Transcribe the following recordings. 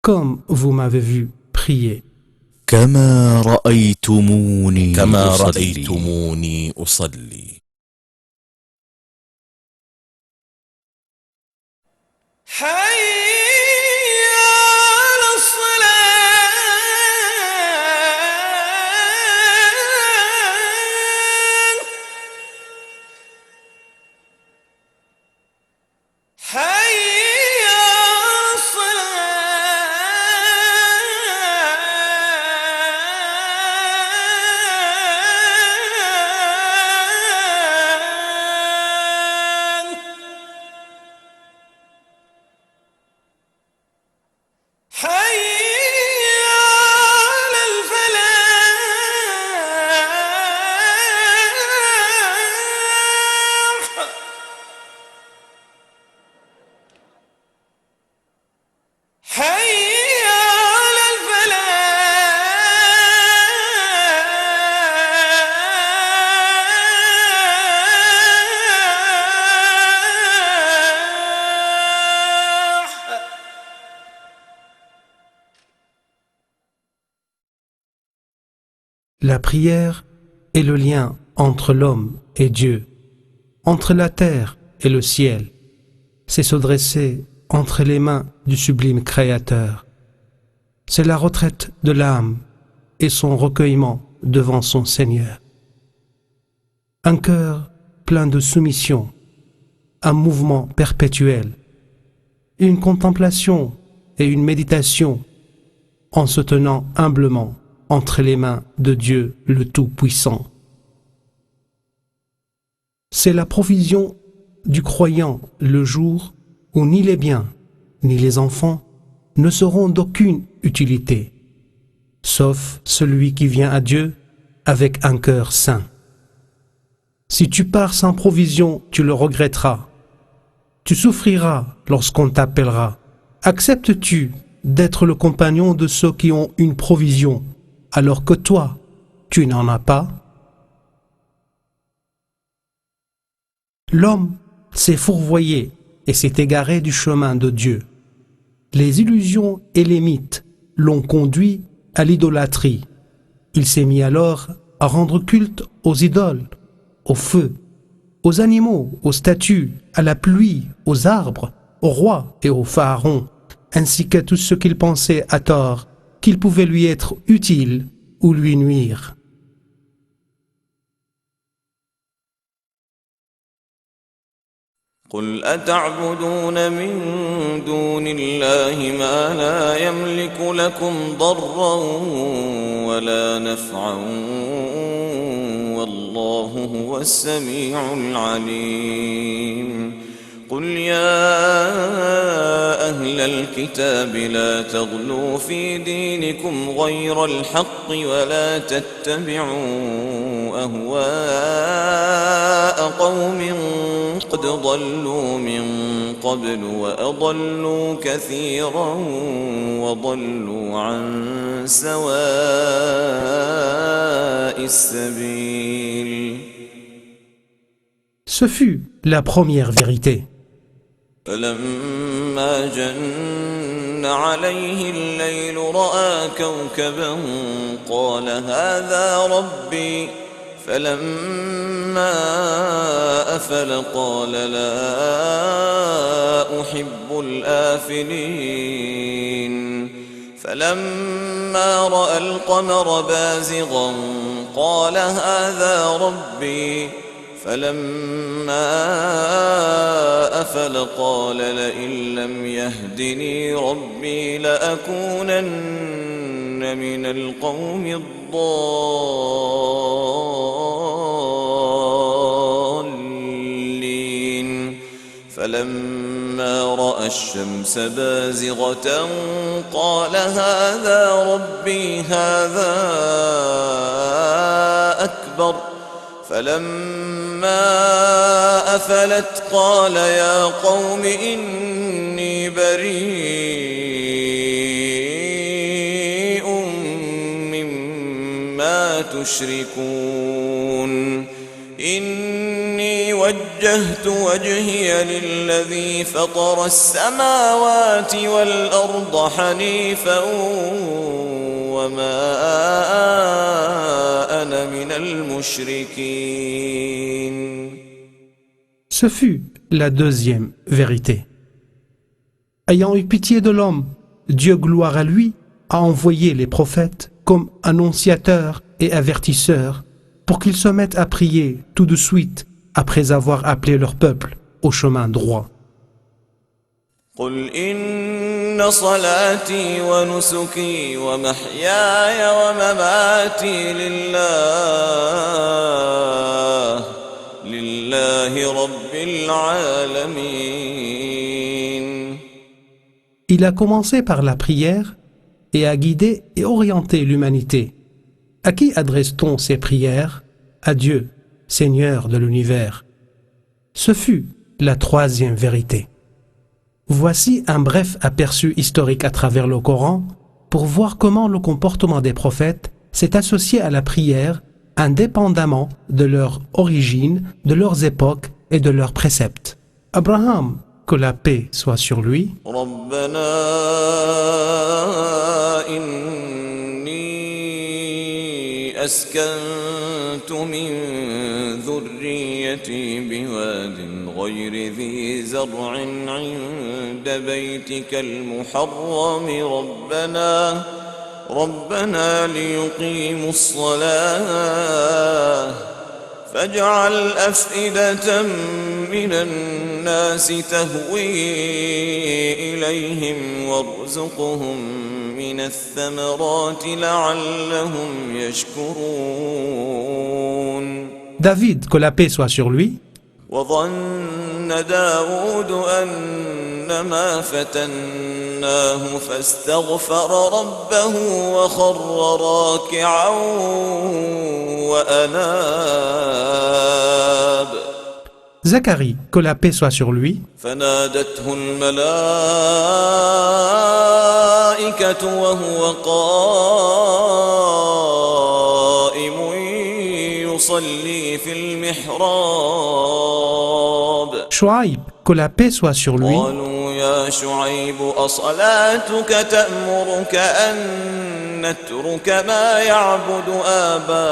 comme vous m'avez vu prier. كما رأيتموني أصلي. حي على الصلاة حي La prière est le lien entre l'homme et Dieu, entre la terre et le ciel. C'est se dresser entre les mains du sublime Créateur. C'est la retraite de l'âme et son recueillement devant son Seigneur. Un cœur plein de soumission, un mouvement perpétuel, une contemplation et une méditation en se tenant humblement entre les mains de Dieu le Tout-Puissant. C'est la provision du croyant le jour où ni les biens ni les enfants ne seront d'aucune utilité, sauf celui qui vient à Dieu avec un cœur saint. Si tu pars sans provision, tu le regretteras. Tu souffriras lorsqu'on t'appellera. Acceptes-tu d'être le compagnon de ceux qui ont une provision, alors que toi, tu n'en as pas? L'homme s'est fourvoyé et s'est égaré du chemin de Dieu. Les illusions et les mythes l'ont conduit à l'idolâtrie. Il s'est mis alors à rendre culte aux idoles, au feu, aux animaux, aux statues, à la pluie, aux arbres, aux rois et aux pharaons, ainsi qu'à tout ce qu'il pensait à tort qu'il pouvait lui être utile ou lui nuire. قل أتعبدون من دون الله ما لا يملك لكم ضرا ولا نفعا والله هو السميع العليم قل يا أهل الكتاب لا تغلوا في دينكم غير الحق ولا تتبعوا أهواء قوم قد ضلوا من قبل وأضلوا كثيرا وضلوا عن سواء السبيل. Ce fut la première vérité. فلما جن عليه الليل رأى كوكبا قال هذا ربي فلما أفل قال لا أحب الآفلين فلما رأى القمر بازغا قال هذا ربي فلما أفل قال لئن لم يهدني ربي لأكونن من القوم الضالين فلما رأى الشمس بازغة قال هذا ربي هذا أكبر فلما أفلت قال يا قوم إني بريء مما تشركون إني وجهت وجهي للذي فطر السماوات والأرض حنيفا وما أنا من المشركين. Ce fut la deuxième vérité. Ayant eu pitié de l'homme, Dieu, gloire à lui, a envoyé les prophètes comme annonciateurs et avertisseurs pour qu'ils se mettent à prier tout de suite après avoir appelé leur peuple au chemin droit. قل إن صلاتي ونسكي ومحياي ومماتي لله رب العالمين. Il a commencé par la prière et a guidé et orienté l'humanité. À qui adresse-t-on ces prières? À Dieu, Seigneur de l'univers. Ce fut la troisième vérité. Voici un bref aperçu historique à travers le Coran pour voir comment le comportement des prophètes s'est associé à la prière indépendamment de leur origine, de leurs époques et de leurs préceptes. Abraham, que la paix soit sur lui, ربنا إني أسكنت من ذريتي بواد غير ذي زرع عند بيتك المحرم ربنا ليقيموا الصلاة فاجعل أفئدة من الناس تهوي إليهم وارزقهم من الثمرات لعلهم يشكرون. David, que la paix soit sur lui, وظن داود أنما فتناه فاستغفر ربه وخر راكعا وأناب. Zacharie, que la paix soit sur lui, فنادته الملائكة وهو قائم يصلي في المحراب. Shuaïb, que la paix soit sur lui, قالوا يا شعيب أصلاتك تأمرك أن نترك ما يعبد آباؤنا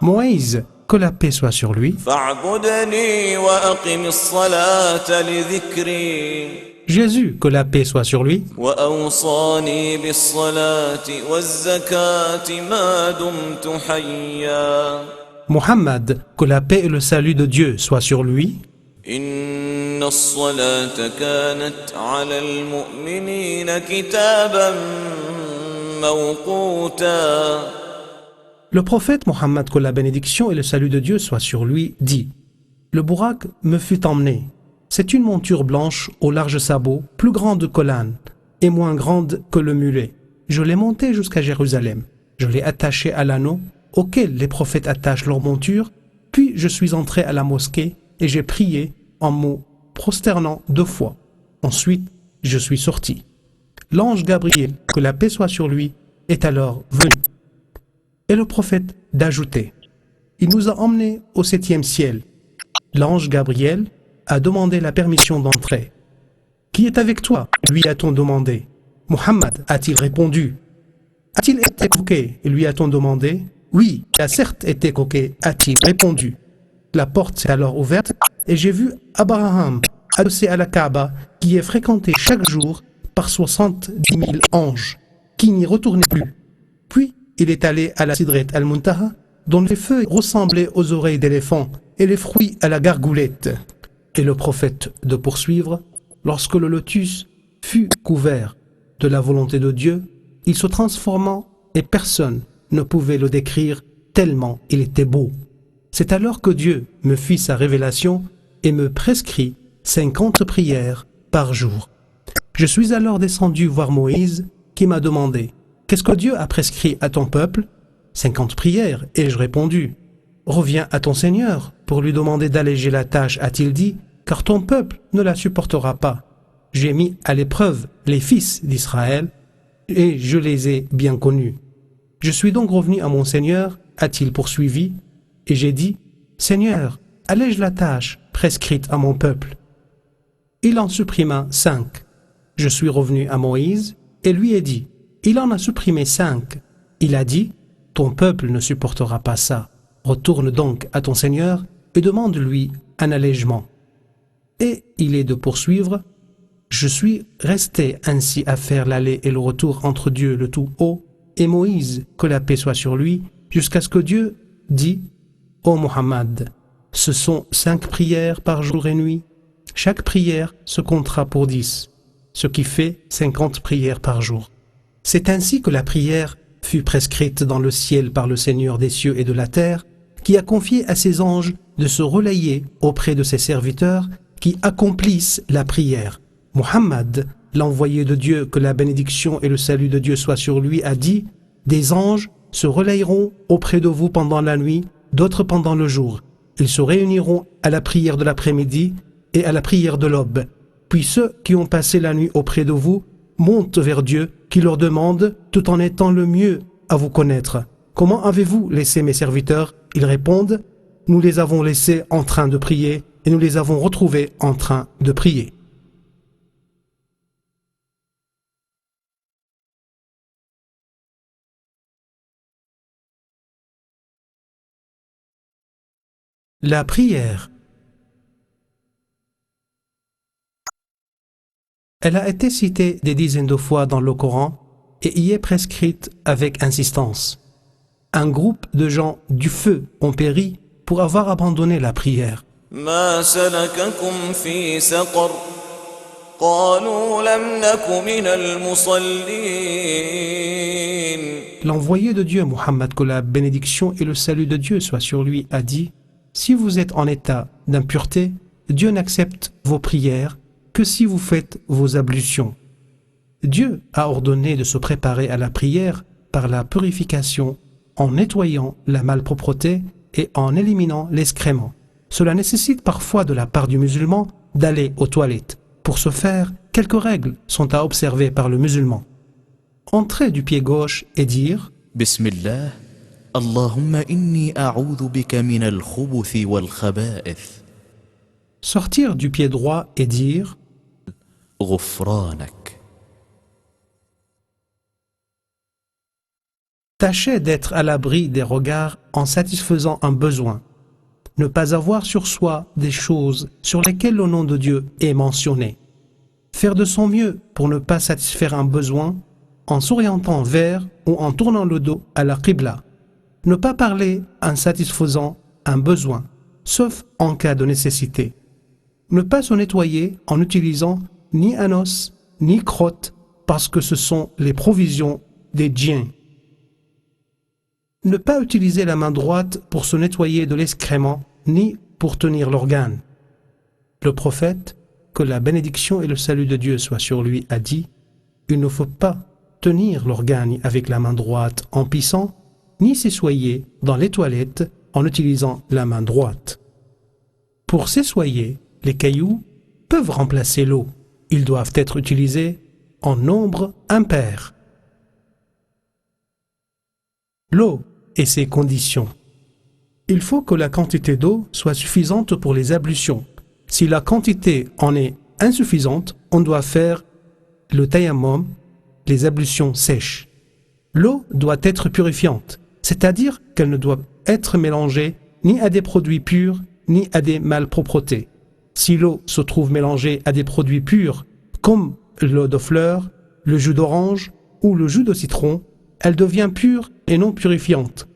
Moïse, que la paix soit sur lui, فاعبدني وأقم الصلاة لذكري Jésus, que la paix soit sur lui, وأوصاني بالصلاة والزكاة ما دمت حيا. Muhammad, que la paix et le salut de Dieu soient sur lui, إن الصلاة كانت على المؤمنين كتابا موقوتا. Le prophète Mohammed, que la bénédiction et le salut de Dieu soient sur lui, dit: Le Bourak me fut emmené. C'est une monture blanche aux larges sabots, plus grande que l'âne et moins grande que le mulet. Je l'ai monté jusqu'à Jérusalem. Je l'ai attaché à l'anneau auquel les prophètes attachent leur monture, puis je suis entré à la mosquée et j'ai prié en me prosternant 2 fois. Ensuite, je suis sorti. L'ange Gabriel, que la paix soit sur lui, est alors venu. Et le prophète d'ajouter: Il nous a emmenés au 7e ciel. L'ange Gabriel a demandé la permission d'entrer. Qui est avec toi? Lui a-t-on demandé. Muhammad, a-t-il répondu. A-t-il été coquet? Lui a-t-on demandé. Oui, il a certes été coquet, a-t-il répondu. La porte s'est alors ouverte et j'ai vu Abraham adossé à la Kaaba qui est fréquenté chaque jour par 70 000 anges qui n'y retournaient plus. Puis il est allé à la Sidret al-Muntaha dont les feuilles ressemblaient aux oreilles d'éléphant et les fruits à la gargoulette. Et le prophète de poursuivre: Lorsque le lotus fut couvert de la volonté de Dieu, il se transforma et personne ne pouvait le décrire tellement il était beau. C'est alors que Dieu me fit sa révélation et me prescrit 50 prières par jour. Je suis alors descendu voir Moïse qui m'a demandé: Qu'est-ce que Dieu a prescrit à ton peuple? 50 prières, ai-je répondu. Reviens à ton Seigneur pour lui demander d'alléger la tâche, a-t-il dit, car ton peuple ne la supportera pas. J'ai mis à l'épreuve les fils d'Israël et je les ai bien connus. Je suis donc revenu à mon Seigneur a-t-il poursuivi, et j'ai dit, Seigneur, allège la tâche prescrite à mon peuple. Il en supprima 5. Je suis revenu à Moïse et lui ai dit, il en a supprimé 5. Il a dit, ton peuple ne supportera pas ça. Retourne donc à ton Seigneur et demande-lui un allègement. Et il est de poursuivre, je suis resté ainsi à faire l'aller et le retour entre Dieu le Tout-Haut et Moïse, que la paix soit sur lui, jusqu'à ce que Dieu dit, ô Muhammad, ce sont 5 prières par jour et nuit. Chaque prière se comptera pour 10, ce qui fait 50 prières par jour. C'est ainsi que la prière fut prescrite dans le ciel par le Seigneur des cieux et de la terre, qui a confié à ses anges de se relayer auprès de ses serviteurs qui accomplissent la prière. Muhammad, l'envoyé de Dieu, que la bénédiction et le salut de Dieu soient sur lui, a dit, des anges se relayeront auprès de vous pendant la nuit, d'autres pendant le jour. Ils se réuniront à la prière de l'après-midi et à la prière de l'aube. Puis ceux qui ont passé la nuit auprès de vous montent vers Dieu, qui leur demande, tout en étant le mieux à vous connaître, comment avez-vous laissé mes serviteurs? Ils répondent, nous les avons laissés en train de prier et nous les avons retrouvés en train de prier. La prière. Elle a été citée des dizaines de fois dans le Coran et y est prescrite avec insistance. Un groupe de gens du feu ont péri pour avoir abandonné la prière. ما سلككم في سقر قالوا لم نك من المصلين. L'envoyé de Dieu, Muhammad, que la bénédiction et le salut de Dieu soient sur lui, a dit, si vous êtes en état d'impureté, Dieu n'accepte vos prières que si vous faites vos ablutions. Dieu a ordonné de se préparer à la prière par la purification en nettoyant la malpropreté et en éliminant l'excrément. Cela nécessite parfois de la part du musulman d'aller aux toilettes. Pour ce faire, quelques règles sont à observer par le musulman. Entrer du pied gauche et dire Bismillah, Allahumma inni a'udhu bika min al-khubuthi wal-khaba'ith. Sortir du pied droit et dire Ghufranak. Tâchez d'être à l'abri des regards en satisfaisant un besoin. Ne pas avoir sur soi des choses sur lesquelles le nom de Dieu est mentionné. Faire de son mieux pour ne pas satisfaire un besoin en s'orientant vers ou en tournant le dos à la Qibla. Ne pas parler en satisfaisant un besoin, sauf en cas de nécessité. Ne pas se nettoyer en utilisant ni un os, ni crotte, parce que ce sont les provisions des djinns. Ne pas utiliser la main droite pour se nettoyer de l'excrément, ni pour tenir l'organe. Le prophète, que la bénédiction et le salut de Dieu soient sur lui, a dit, il ne faut pas tenir l'organe avec la main droite en pissant, ni s'essoyer dans les toilettes en utilisant la main droite. Pour s'essoyer, les cailloux peuvent remplacer l'eau. Ils doivent être utilisés en nombre impair. L'eau et ses conditions. Il faut que la quantité d'eau soit suffisante pour les ablutions. Si la quantité en est insuffisante, on doit faire le tayammum, les ablutions sèches. L'eau doit être purifiante, c'est-à-dire qu'elle ne doit être mélangée ni à des produits purs, ni à des malpropretés. Si l'eau se trouve mélangée à des produits purs, comme l'eau de fleurs, le jus d'orange ou le jus de citron, elle devient pure et non purifiante.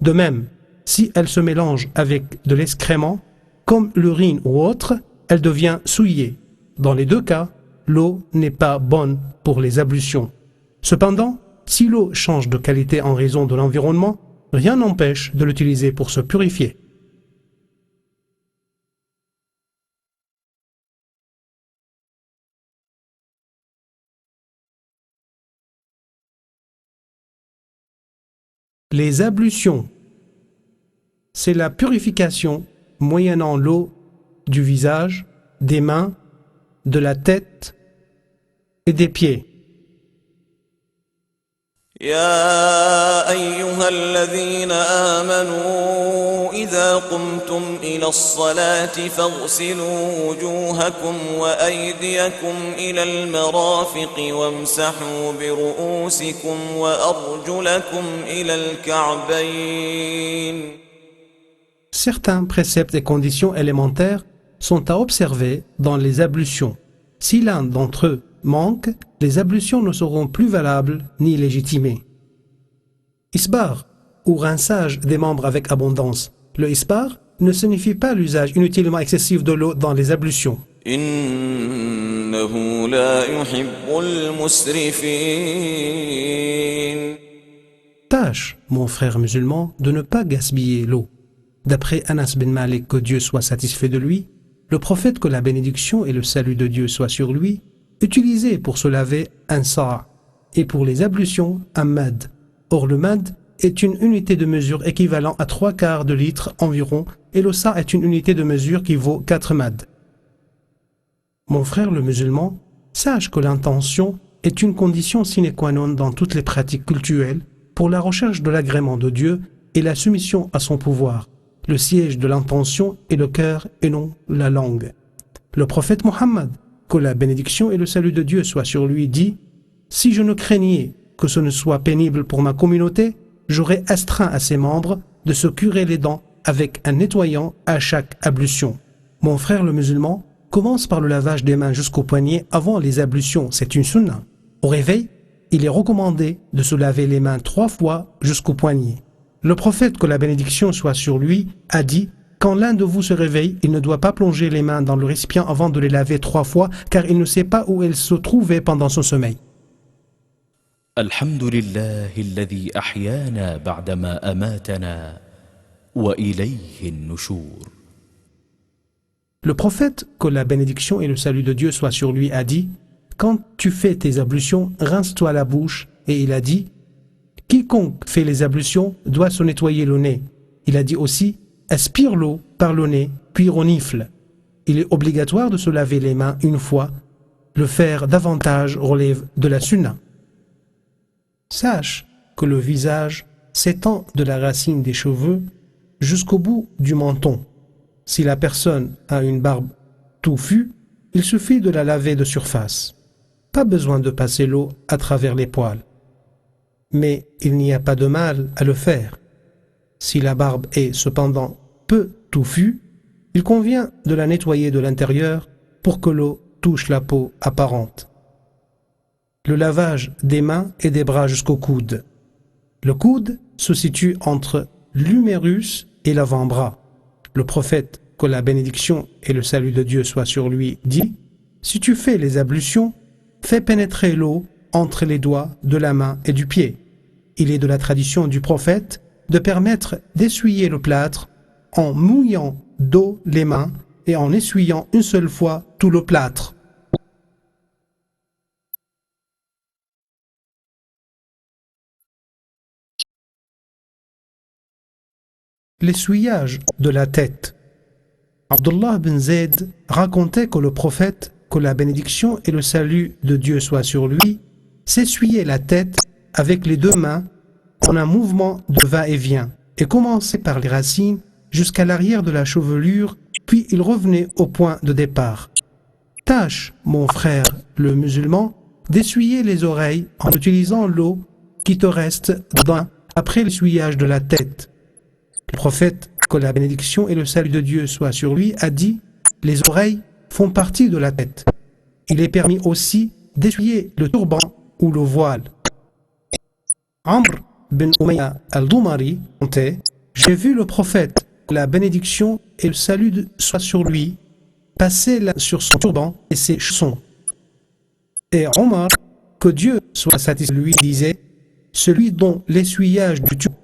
De même, si elle se mélange avec de l'excrément, comme l'urine ou autre, elle devient souillée. Dans les deux cas, l'eau n'est pas bonne pour les ablutions. Cependant, si l'eau change de qualité en raison de l'environnement, rien n'empêche de l'utiliser pour se purifier. Les ablutions, c'est la purification moyennant l'eau du visage, des mains, de la tête et des pieds. يا يا أيها الذين آمنوا إذا قمتم إلى الصلاة فاغسلوا وجوهكم وأيديكم إلى المرافق وامسحوا برؤوسكم وأرجلكم إلى الكعبين. Certains préceptes et conditions élémentaires sont à observer dans les ablutions. Si l'un d'entre eux manque, les ablutions ne seront plus valables ni légitimées. Isbar, ou rinçage des membres avec abondance. Le isbar ne signifie pas l'usage inutilement excessif de l'eau dans les ablutions. إنه لا يحب المسرفين. Tâche, mon frère musulman, de ne pas gaspiller l'eau. D'après Anas bin Malik, que Dieu soit satisfait de lui, le prophète, que la bénédiction et le salut de Dieu soient sur lui, utilisait pour se laver un sa' et pour les ablutions un mad. Or le mad est une unité de mesure équivalent à 3/4 de litre environ et le sa' est une unité de mesure qui vaut 4 mad. Mon frère le musulman, sache que l'intention est une condition sine qua non dans toutes les pratiques cultuelles pour la recherche de l'agrément de Dieu et la soumission à son pouvoir. Le siège de l'intention est le cœur et non la langue. Le prophète Mohammed, que la bénédiction et le salut de Dieu soient sur lui, dit « Si je ne craignais que ce ne soit pénible pour ma communauté, j'aurais astreint à ses membres de se curer les dents avec un nettoyant à chaque ablution. » Mon frère le musulman commence par le lavage des mains jusqu'au poignet avant les ablutions, c'est une sunna. Au réveil, il est recommandé de se laver les mains 3 fois jusqu'au poignet. Le prophète, que la bénédiction soit sur lui, a dit « Quand l'un de vous se réveille, il ne doit pas plonger les mains dans le récipient avant de les laver 3 fois, car il ne sait pas où elles se trouvaient pendant son sommeil. » الحمد لله الذي أحيانا بعدما أماتنا وإليه النشور. Le prophète, que la bénédiction et le salut de Dieu soient sur lui, a dit « Quand tu fais tes ablutions, rince-toi la bouche. » Et il a dit « Quiconque fait les ablutions doit se nettoyer le nez. » Il a dit aussi « Aspire l'eau par le nez, puis renifle. » Il est obligatoire de se laver les mains une fois. Le faire davantage relève de la sunna. Sache que le visage s'étend de la racine des cheveux jusqu'au bout du menton. Si la personne a une barbe touffue, il suffit de la laver de surface. Pas besoin de passer l'eau à travers les poils. Mais il n'y a pas de mal à le faire. Si la barbe est cependant peu touffue, il convient de la nettoyer de l'intérieur pour que l'eau touche la peau apparente. Le lavage des mains et des bras jusqu'au coude. Le coude se situe entre l'humérus et l'avant-bras. Le prophète, que la bénédiction et le salut de Dieu soient sur lui, dit « Si tu fais les ablutions, fais pénétrer l'eau entre les doigts de la main et du pied. » Il est de la tradition du prophète de permettre d'essuyer le plâtre en mouillant d'eau les mains et en essuyant une seule fois tout le plâtre. L'essuyage de la tête. Abdullah bin Zayd racontait que le prophète, que la bénédiction et le salut de Dieu soient sur lui, s'essuyait la tête avec les 2 mains en un mouvement de va-et-vient et commençait par les racines jusqu'à l'arrière de la chevelure, puis il revenait au point de départ. Tâche, mon frère le musulman, d'essuyer les oreilles en utilisant l'eau qui te reste dedans après l'essuyage de la tête. Le prophète, que la bénédiction et le salut de Dieu soient sur lui, a dit « Les oreilles font partie de la tête. » Il est permis aussi d'essuyer le turban ou le voile. Amr bin Umayya al-Dumari contait « J'ai vu le prophète, que la bénédiction et le salut soient sur lui, passer sur son turban et ses chaussons. » Et Omar, que Dieu soit satisfait de lui, disait « Celui dont l'essuyage du turban